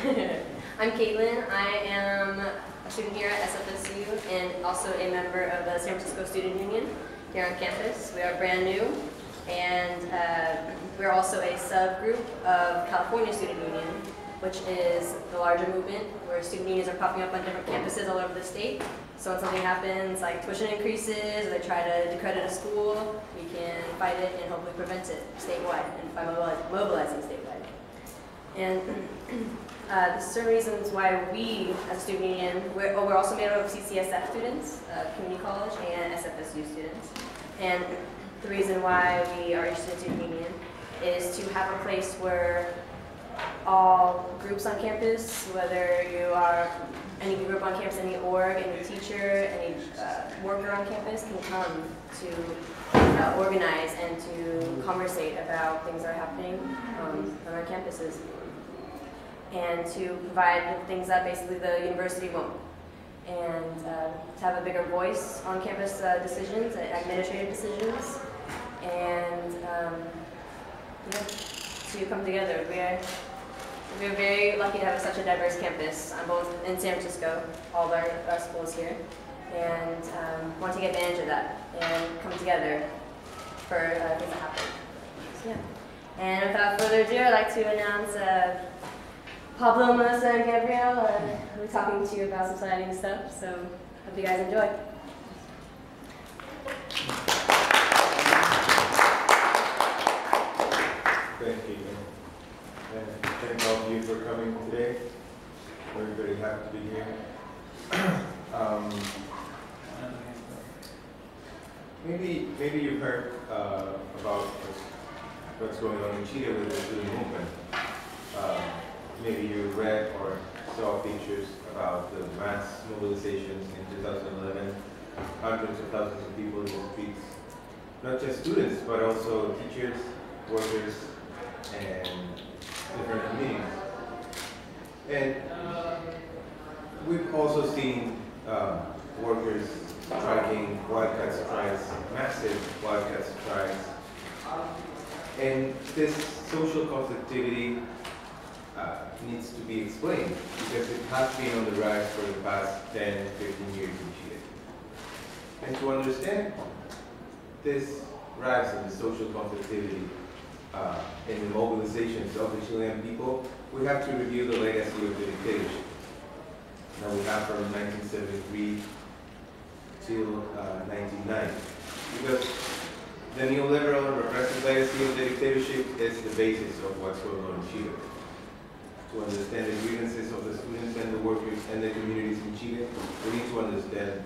I'm Caitlin. I am a student here at SFSU and also a member of the San Francisco Student Union here on campus. We are brand new, and we're also a subgroup of California Student Union, which is the larger movement where student unions are popping up on different campuses all over the state. So when something happens, like tuition increases, or they try to decredit a school, we can fight it and hopefully prevent it statewide and by mobilizing statewide. And there's certain reasons why we, as a student union, we're also made up of CCSF students, community college, and SFSU students. And the reason why we are interested in student union is to have a place where all groups on campus, whether you are any group on campus, any org, any teacher, any worker on campus, can come to organize and to conversate about things that are happening on our campuses, and to provide things that basically the university won't, and to have a bigger voice on campus decisions, administrative decisions, and to come together. We're very lucky to have such a diverse campus, both in San Francisco, all of our schools here, and want to take advantage of that and come together for things that happen. So, yeah. And without further ado, I'd like to announce Pablo, Melissa, and Gabrielle. We're talking to you about some exciting stuff, so hope you guys enjoy. Thank you. And thank all of you for coming today. We're very happy to be here. Maybe you've heard about what's going on in Chile with the student movement. Maybe you read or saw pictures about the mass mobilizations in 2011, hundreds of thousands of people in the streets. Not just students, but also teachers, workers, and different communities. And we've also seen workers striking, wildcat strikes, massive wildcat strikes. And this social conflictivity needs to be explained because it has been on the rise for the past 10, 15 years in Chile. And to understand this rise in the social conflictivity in the mobilizations of the Chilean people, we have to review the legacy of the dictatorship. Now we have from 1973 till 1990. Because the neoliberal and repressive legacy of the dictatorship is the basis of what's going on in Chile. To understand the grievances of the students and the workers and the communities in Chile, we need to understand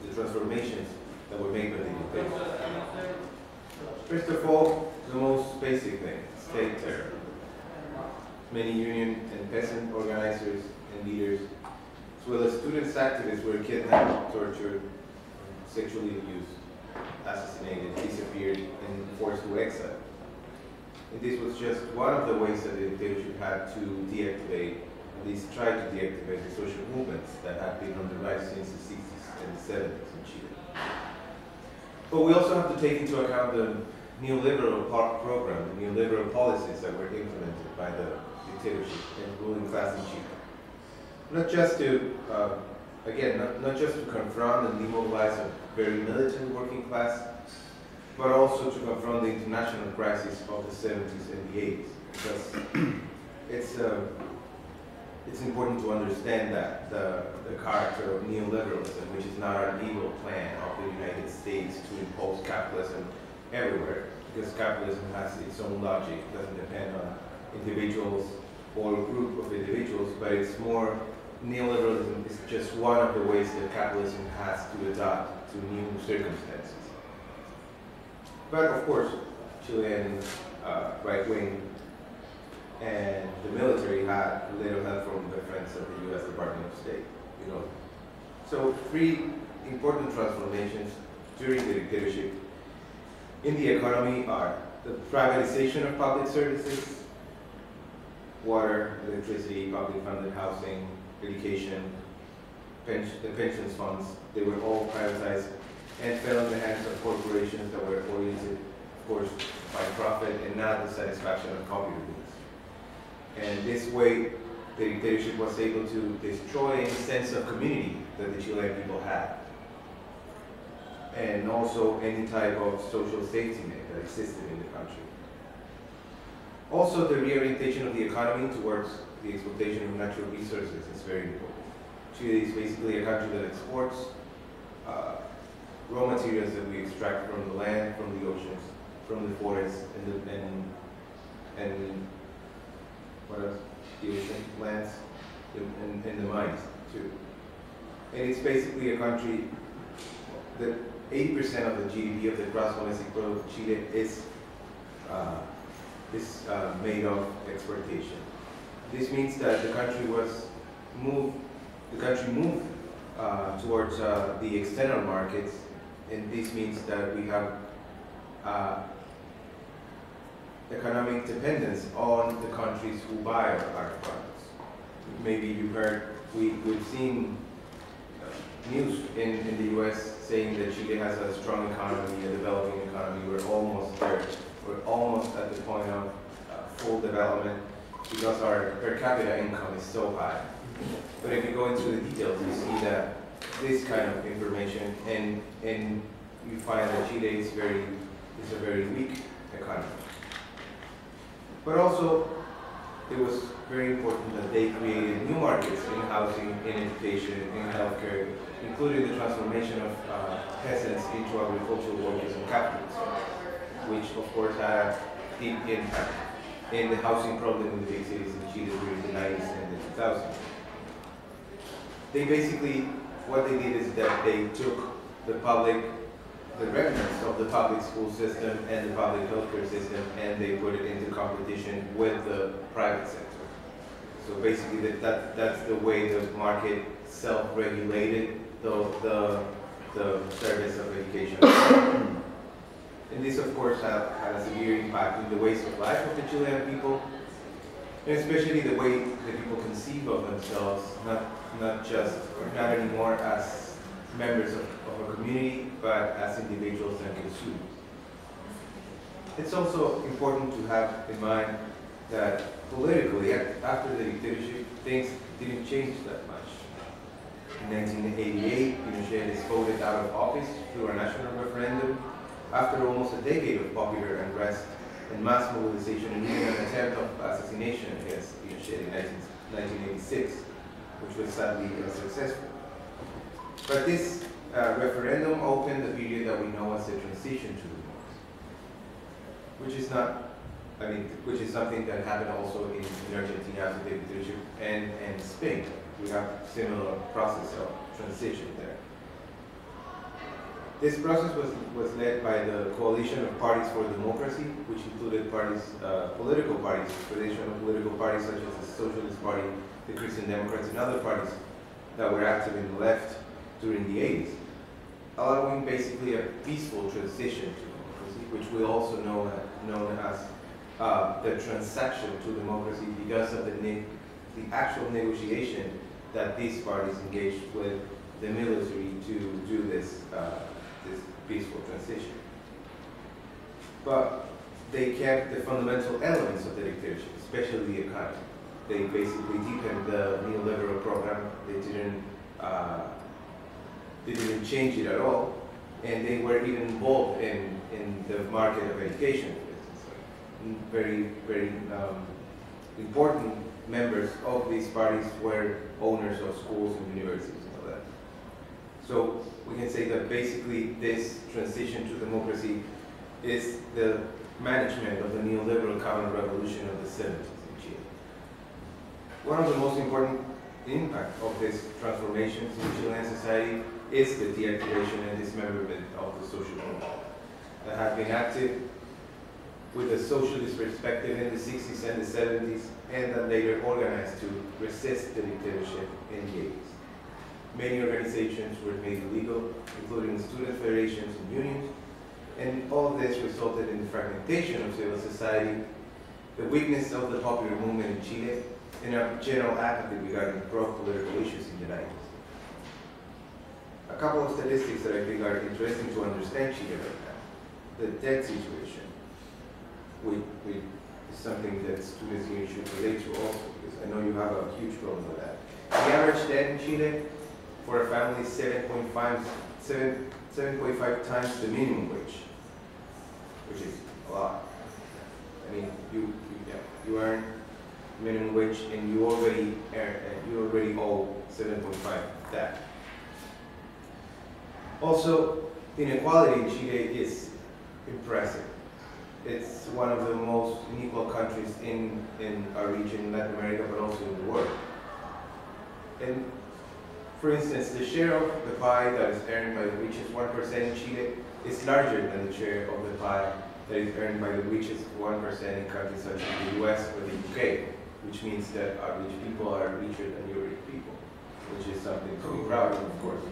the transformations that were made by the dictatorship. First of all, the most basic thing, state terror. Many union and peasant organizers and leaders, as well as students' activists, were kidnapped, tortured, sexually abused, assassinated, disappeared, and forced to exile. And this was just one of the ways that the dictatorship had to deactivate, at least try to deactivate the social movements that had been on the rise since the 60s and the 70s in Chile. But we also have to take into account the neoliberal program, the neoliberal policies that were implemented by the dictatorship and ruling class in Chile. Not just to, not just to confront and demobilize a very militant working class, but also to confront the international crisis of the 70s and the 80s. Because it's important to understand that the character of neoliberalism, which is not an evil plan of the United States to impose capitalism everywhere, because capitalism has its own logic, it doesn't depend on individuals or a group of individuals, but it's more, neoliberalism is just one of the ways that capitalism has to adapt to new circumstances. But of course, Chilean right wing and the military had little help from the friends of the U.S. Department of State, you know. So three important transformations during the dictatorship in the economy are the privatization of public services, water, electricity, public funded housing, education, the pensions funds. They were all privatized and fell in the hands of corporations that were oriented, of course, by profit and not the satisfaction of popular needs. And this way, the dictatorship was able to destroy any sense of community that the Chilean people had, and also any type of social safety net that existed in the country. Also, the reorientation of the economy towards the exploitation of natural resources is very important. Chile is basically a country that exports raw materials that we extract from the land, from the oceans, from the forests, and what else? The ocean, lands, and the mines too. And it's basically a country that 80% of the GDP of the gross domestic product of Chile is made of exportation. This means that the country moved towards the external markets, and this means that we have economic dependence on the countries who buy our products. Maybe you've heard, we've seen news in the US saying that Chile has a strong economy, a developing economy. We're almost there. We're almost at the point of full development because our per capita income is so high. But if you go into the details, you see that this kind of information, and you find that Chile is a very weak economy. But also, it was very important that they created new markets in housing, in education, in healthcare, including the transformation of peasants into agricultural workers and capitalists, which of course had a deep impact in the housing problem in the big cities in Chile during the 90s and the 2000s. They basically, what they did is that they took the remnants of the public school system and the public healthcare system, and they put it into competition with the private sector. So basically, that's the way the market self-regulated the service of education. And this, of course, had a severe impact in the ways of life of the Chilean people, and especially the way the people conceive of themselves, not anymore as members of a community, but as individuals and consumers. It's also important to have in mind that politically, after the dictatorship, things didn't change that much. In 1988, Pinochet is voted out of office through a national referendum after almost a decade of popular unrest and mass mobilization, and even an attempt of assassination against Pinochet in 1986, which was sadly unsuccessful. But this referendum opened the period that we know as the transition to democracy, which is something that happened also in Argentina after the dictatorship, and Spain. We have similar process of transition there. This process was led by the Coalition of Parties for Democracy, which included political parties, traditional political parties such as the Socialist Party, the Christian Democrats, and other parties that were active in the left during the 80s, allowing basically a peaceful transition to democracy, which we also know as the transaction to democracy because of the actual negotiation that these parties engaged with the military to do this peaceful transition. But they kept the fundamental elements of the dictatorship, especially the economy. They basically deepened the neoliberal program. They didn't change it at all, and they were even involved in the market of education, for instance. Very, very important members of these parties were owners of schools and universities and all that. So we can say that basically this transition to democracy is the management of the neoliberal counter-revolution of the 70s in Chile. One of the most important impact of these transformations in Chilean society is the deactivation and dismemberment of the social movement that had been active with a socialist perspective in the 60s and the 70s, and that later organized to resist the dictatorship in the 80s. Many organizations were made illegal, including student federations and unions, and all of this resulted in the fragmentation of civil society, the weakness of the popular movement in Chile, and a general apathy regarding broad political issues in the 90s. A couple of statistics that I think are interesting to understand Chile right now. The debt situation. We is something that students here should relate to also, because I know you have a huge problem with that. The average debt in Chile for a family is 7.5 times the minimum wage, which is a lot. I mean, you earn minimum wage and you already owe 7.5 debt. Also, inequality in Chile is impressive. It's one of the most unequal countries in our region, Latin America, but also in the world. And for instance, the share of the pie that is earned by the richest 1% in Chile is larger than the share of the pie that is earned by the richest 1% in countries such as the US or the UK, which means that our rich people are richer than your rich people, which is something to be proud of course.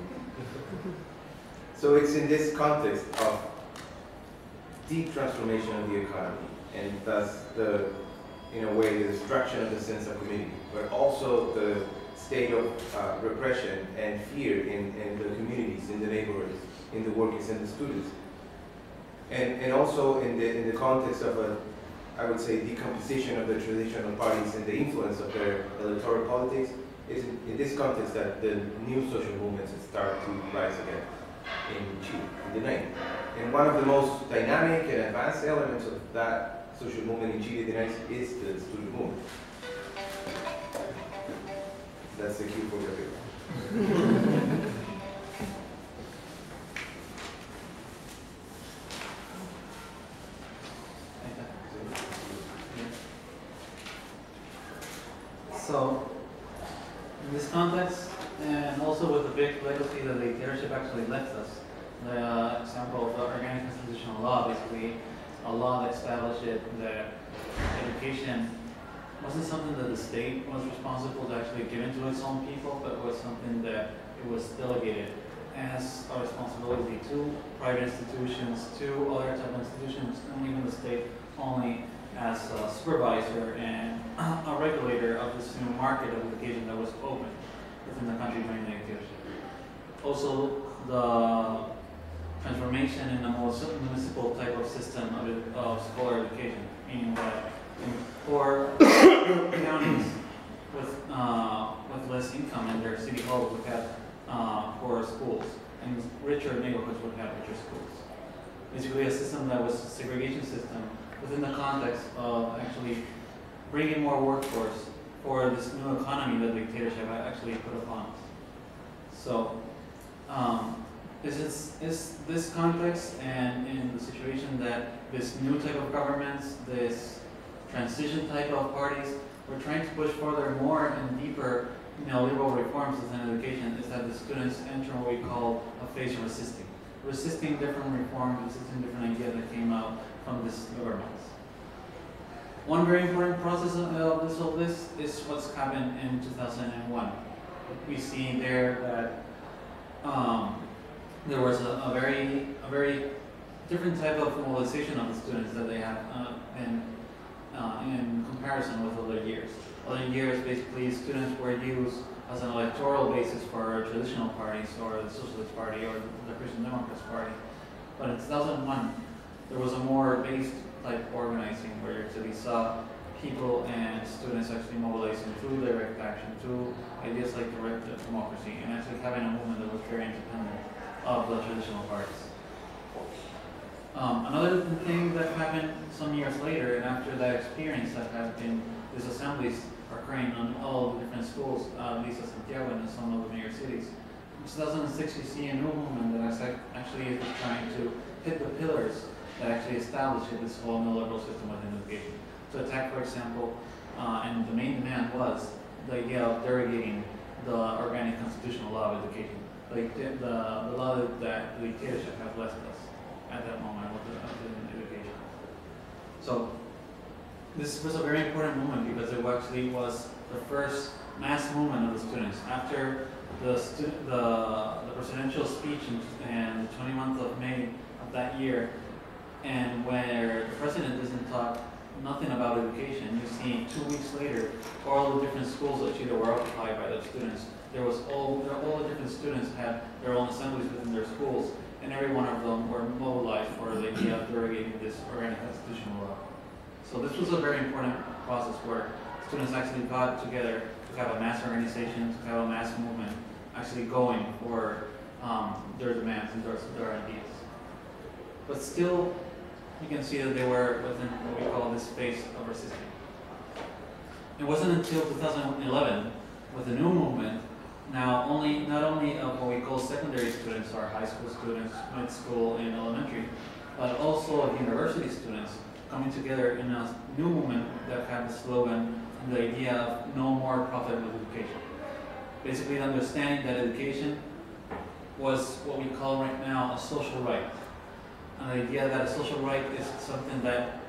So it's in this context of deep transformation of the economy, and thus in a way, the destruction of the sense of community, but also the state of repression and fear in the communities, in the neighborhoods, in the workers and the students. And also in the context of I would say, decomposition of the traditional parties and the influence of their electoral politics, is in this context that the new social movements start to rise again in Chile, in the 90s. And one of the most dynamic and advanced elements of that social movement in Chile, the 90s, is the student movement. That's the cue for your paper. So, in this context, and also with the big legacy that the dictatorship actually left us, the example of the organic constitutional law, basically a law that established that education wasn't something that the state was responsible to actually give into its own people, but was something that it was delegated as a responsibility to private institutions, to other type of institutions, and even the state only as a supervisor and a regulator of this new market of education that was open within the country during the dictatorship. Also, the transformation in a more municipal type of system of scholar education, meaning that in poor counties with less income in their city halls would have poorer schools, and richer neighborhoods would have richer schools. Basically, a system that was a segregation system within the context of actually bringing more workforce for this new economy that the dictatorship actually put upon us. So, is this context and in the situation that this new type of governments, this transition type of parties, we're trying to push further more and deeper neoliberal reforms within education, is that the students enter what we call a phase of resisting different reforms, resisting different ideas that came out from this government. One very important process of this is what's happened in 2001. We see there that there was a very different type of mobilization of the students that they have in comparison with other years. Other years, basically, students were used as an electoral basis for traditional parties, or the Socialist Party, or the Christian Democrats Party. But in 2001, there was a more based type organizing where you actually saw people and students actually mobilizing through direct action, through ideas like direct democracy, and actually having a movement that was very independent of the traditional parties. Another thing that happened some years later, and after that experience, that have been these assemblies occurring on all the different schools, at least in Santiago and in some of the major cities. In 2006, you see a new movement that is actually trying to hit the pillars that actually established this whole neoliberal system within education. To attack, for example, and the main demand was the idea of derogating the organic constitutional law of education, the law that the dictatorship has left us at that moment within education. So this was a very important moment because it actually was the first mass movement of the students after the presidential speech in the 20th of May of that year, and where the president doesn't talk nothing about education. You see 2 weeks later, all the different schools of Chile were occupied by the students. All the different students had their own assemblies within their schools, and every one of them were mobilized for the idea of derogating this organic constitutional law. So this was a very important process where students actually got together to have a mass organization, to have a mass movement actually going for their demands and their ideas. But still, you can see that they were within what we call this phase of resistance. It wasn't until 2011, with the new movement, not only of what we call secondary students or high school students, mid school and elementary, but also of university students coming together in a new movement that had the slogan and the idea of no more profit with education. Basically, the understanding that education was what we call right now a social right. And the idea that a social right is something that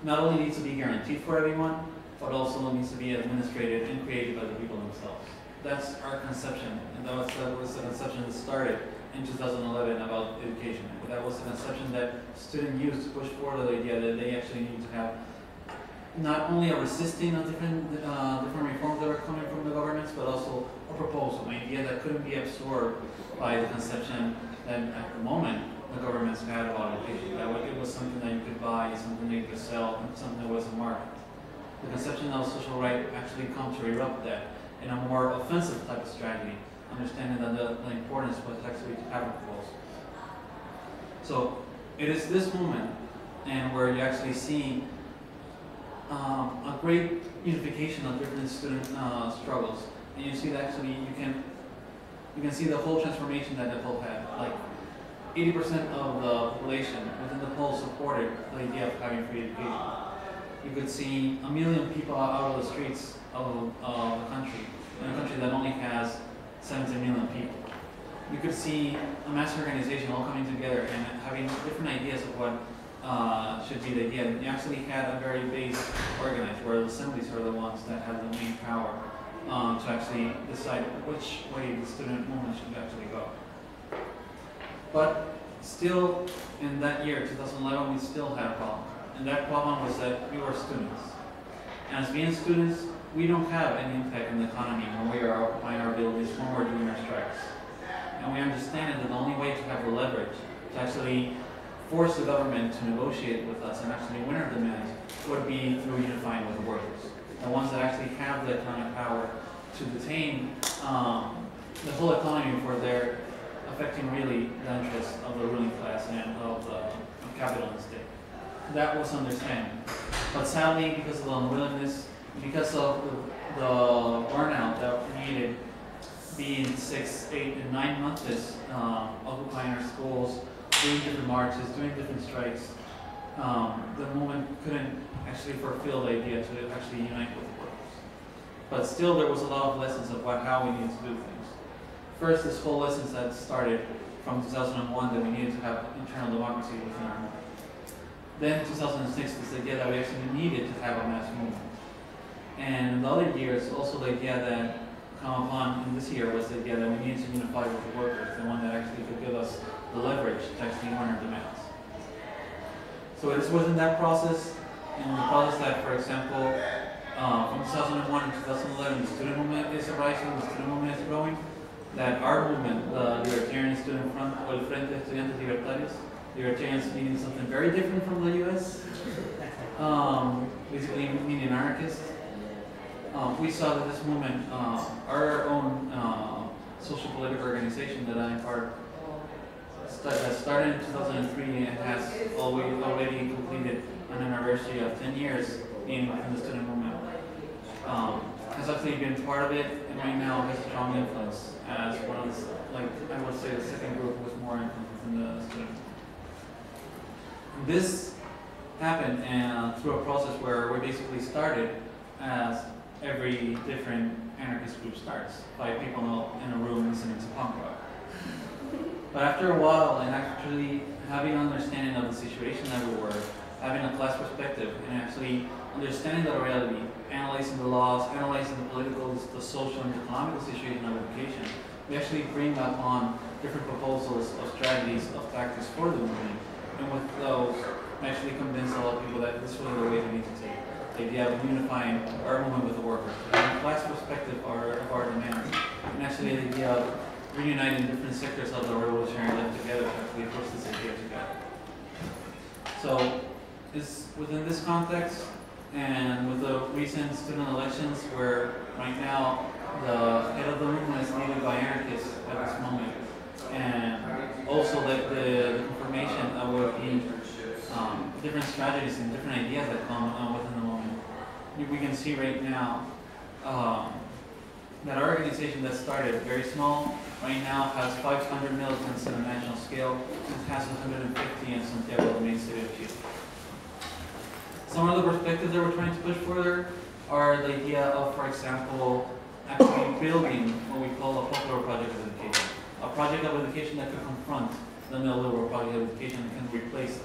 not only needs to be guaranteed for everyone, but also needs to be administrated and created by the people themselves. That's our conception, and that was the conception that started in 2011 about education. That was the conception that students used to push forward the idea that they actually need to have not only a resisting of different reforms that were coming from the governments, but also a proposal, an idea that couldn't be absorbed by the conception that at the moment the governments had about education. That it was something that you could buy, something that you could sell, something that was a market. The conception of social right actually comes to erupt that in a more offensive type of strategy, understanding that the importance was actually to have a proposal. So it is this moment and where you actually see a great unification of different student struggles, and you see that actually you can see the whole transformation that the poll had. Like 80% of the population within the poll supported the idea of having free education. You could see 1 million people out of the streets of the country, in a country that only has 17 million people. You could see a mass organization all coming together and having different ideas of what should be the idea. And you actually had a very base organized, where the assemblies are the ones that have the main power to actually decide which way the student movement should actually go. But still, in that year, 2011, we still had a problem. And that problem was that we were students. And as being students, we don't have any impact on the economy when we are occupying our buildings, when we're doing our strikes. And we understand that the only way to have the leverage to actually force the government to negotiate with us and actually win our demands would be through unifying with the workers. The ones that actually have the economic power to detain the whole economy for their affecting really the interests of the ruling class and of capital in the state. That was understanding. But sadly, because of the unwillingness, because of the burnout that we needed, being 6, 8, and 9 months occupying our schools, doing different marches, doing different strikes, the movement couldn't actually fulfill the idea to actually unite with the workers. But still, there was a lot of lessons of how we needed to do things. First, this whole lessons that started from 2001 that we needed to have internal democracy within our movement. Then 2006, this idea that we actually needed to have a mass movement. And in the other years, also the idea that come upon in this year was the idea that we needed to unify with the workers, the one that actually could give us the leverage to actually win our demands. So it was in that process, in the process that, for example, from 2001 to 2011, the student movement is rising, the student movement is growing, that our movement, the Libertarian Student Front, or el Frente de Estudiantes Libertarios, Libertarians meaning something very different from the US, basically meaning anarchists. We saw that this movement, our own social political organization that I'm part of, that started in 2003 and has already completed an anniversary of 10 years in the student movement. Has actually been part of it, and right now has a strong influence as one of the, I would say the second group with more influence in the student. This happened through a process where we basically started as every different anarchist group starts, by people in a room listening to punk rock. But after a while, and actually having an understanding of the situation that we were, having a class perspective, and actually understanding the reality, analyzing the laws, analyzing the political, the social, and economical situation of education, we actually bring upon different proposals of strategies, of tactics for the movement. And with those, we actually convince a lot of people that this is really the way we need to take it. The idea of unifying our movement with the workers, having a class perspective of our demands, and actually the idea of reuniting different sectors of the revolutionary left together to actually push this idea together. So is within this context, and with the recent student elections, where right now the head of the movement is needed by anarchists at this moment, and also that the confirmation of different strategies and different ideas that come within the movement. We can see right now that our organization that started very small right now has 500 militants on a national scale and has 150 in Santiago, the main city of Chile. Some of the perspectives that we're trying to push further are the idea of, for example, actually building what we call a popular project of education. A project of education that could confront the neoliberal project of education and can replace it.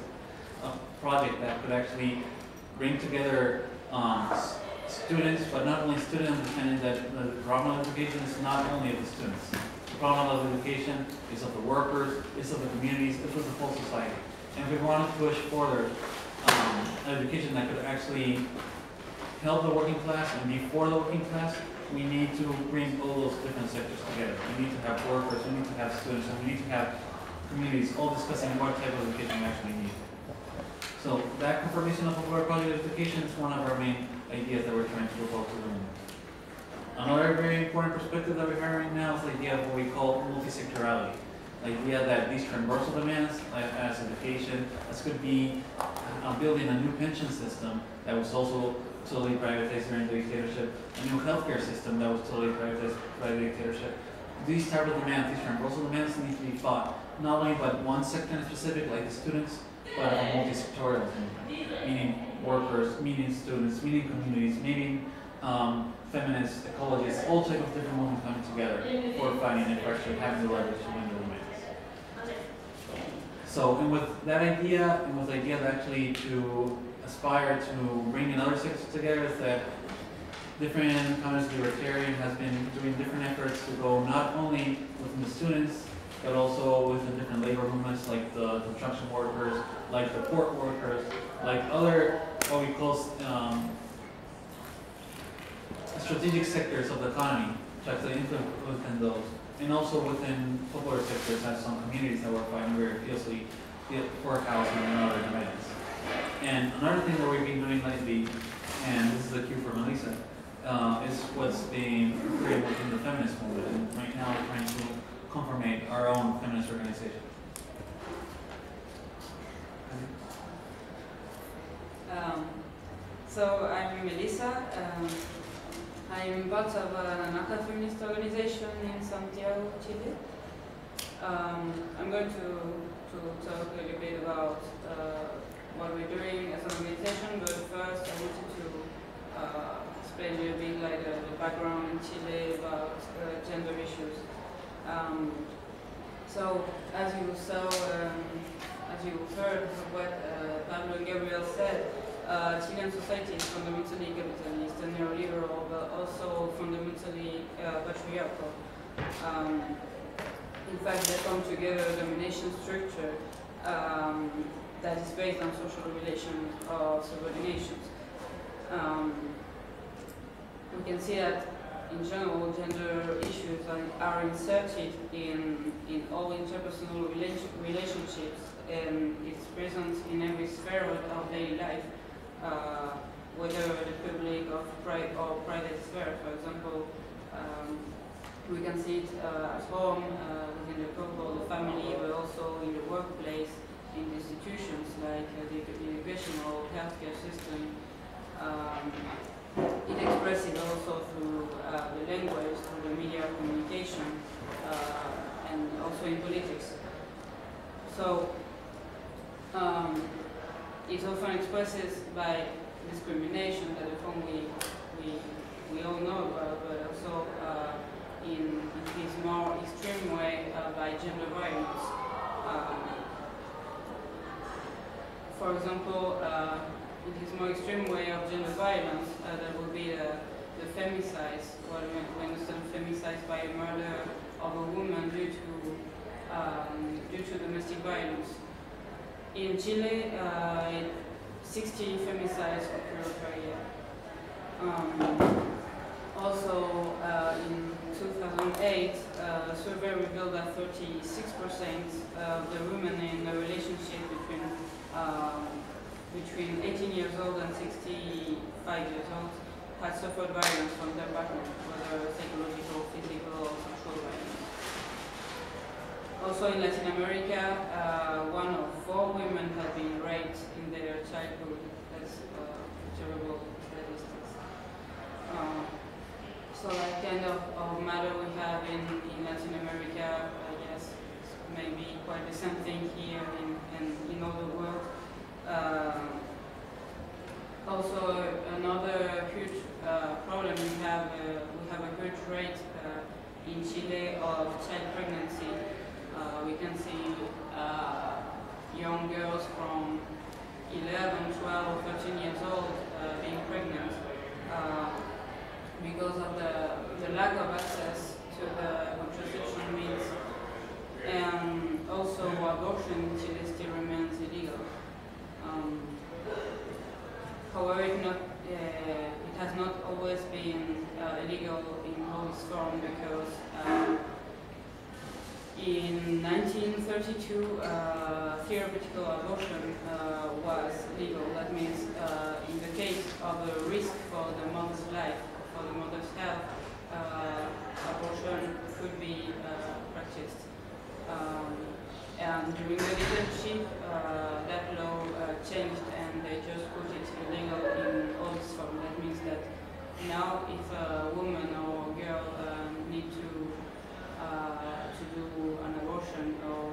A project that could actually bring together students, but not only students, understanding that the problem of education is not only of the students. The problem of education is of the workers, it's of the communities, it's of the whole society. And if we want to push further an education that could actually help the working class and be for the working class, we need to bring all those different sectors together. We need to have workers, we need to have students, and we need to have communities all discussing what type of education we actually need. So that confirmation of popular project education is one of our main ideas that we're trying to propose to the movement. Another very important perspective that we have right now is the idea of what we call multi-sectorality. The idea that these transversal demands, as education, this could be building a new pension system that was also totally privatized during the dictatorship, a new healthcare system that was totally privatized by the dictatorship. These type of demands, these transversal demands, need to be fought not only by one sector in specific, like the students, but a multi-sectorial movement, meaning workers, meaning students, meaning communities, meaning feminists, ecologists, all type of different movements coming together for fighting and for actually having the leverage to win the demands. So, and with that idea, and with the idea that actually to aspire to bring in other sectors together, is that different communist libertarian has been doing different efforts to go not only within the students, but also within different labor movements like the construction workers, like the port workers, like other what we call strategic sectors of the economy, to actually influence within those. And also within popular sectors, as some communities that we're fighting very fiercely for housing and other demands. And another thing that we've been doing lately, and this is a cue for Melissa, is what's being created within the feminist movement. And right now we're trying to confirm our own feminist organization. So I'm Melissa. I'm part of an anarcho-feminist organization in Santiago, Chile. I'm going to talk a little bit about what we're doing as an organization, but first I wanted to explain a little bit like the background in Chile about gender issues. So as you saw, as you heard what Pablo and Gabriel said, Chilean society is fundamentally capitalist and neoliberal, but also fundamentally patriarchal. In fact, they come together a domination structure that is based on social relations or subordinations. We can see that in general, gender issues are inserted in all interpersonal relationships, and it's present in every sphere of daily life. Whether the public or private sphere, for example, we can see it at home, within the couple, the family, but also in the workplace, in the institutions like the educational healthcare system. It expresses also through the language, through the media of communication, and also in politics. So, it often expresses by discrimination that we all know about, but also in this more extreme way by gender violence. For example, in this more extreme way of gender violence, there will be the femicide, what we understand femicide by a murder of a woman due to domestic violence. In Chile, 60 femicides occur per year. Also, in 2008, a survey revealed that 36% of the women in a relationship between between 18 years old and 65 years old had suffered violence from their partner, whether psychological, physical, or sexual violence. Also in Latin America, 1 of 4 women have been raped in their childhood. That's terrible statistics. So that kind of matter we have in Latin America, I guess, maybe quite the same thing here in all the world. Also, another huge problem we have a huge rate in Chile of child pregnancy. We can see young girls from 11, 12, 13 years old being pregnant because of the lack of access to the contraception means. And also abortion in Chile still remains illegal. However, it has not always been illegal in all its form because in 1932 theoretical abortion was legal. That means in the case of a risk for the mother's life, for the mother's health, abortion could be practiced. And during the dictatorship, that law changed and they just put it illegal in all its form. That means that now if a woman or a girl need to do an abortion or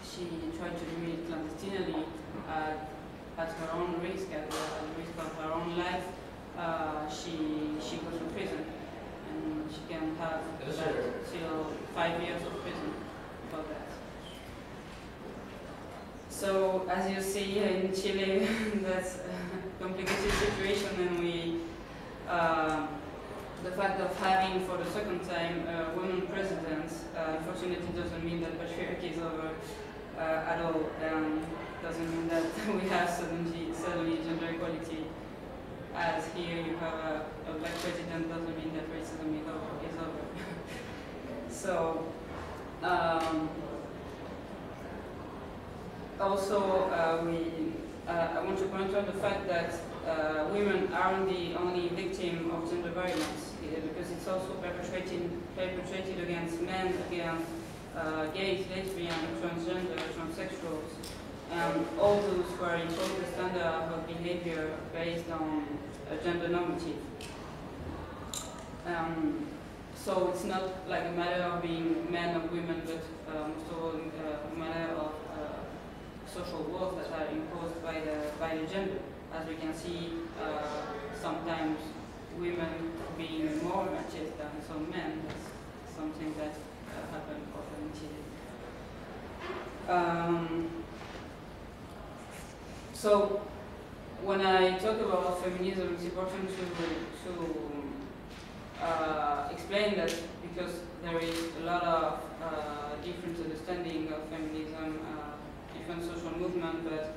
she tried to do it clandestinely at her own risk, at the risk of her own life, she goes to prison. And she can have till 5 years of prison for that. So, as you see in Chile, that's a complicated situation, and the fact of having for the second time women presidents, unfortunately doesn't mean that patriarchy is over at all. Doesn't mean that we have suddenly gender equality. As here you have a black president, doesn't mean that racism is over. So, also I want to point out the fact that women aren't the only victim of gender violence, because it's also perpetrated against men, against gays, lesbians, transgender, transsexuals, and all those who are imposed the standard of behavior based on a gender normative. So it's not like a matter of being men or women, but most of all a matter of social roles that are imposed by the gender. As we can see, sometimes women being more machist than some men. That's something that happened often in Chile. So when I talk about feminism, it's important to explain that because there is a lot of different understanding of feminism, different social movement, but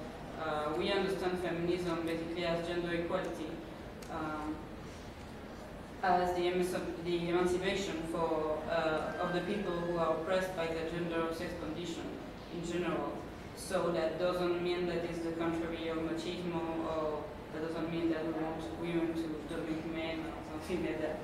we understand feminism basically as gender equality, as the emancipation of the people who are oppressed by the gender or sex condition in general. So that doesn't mean that it's the contrary of machismo, or that doesn't mean that we want women to dominate men or something like that.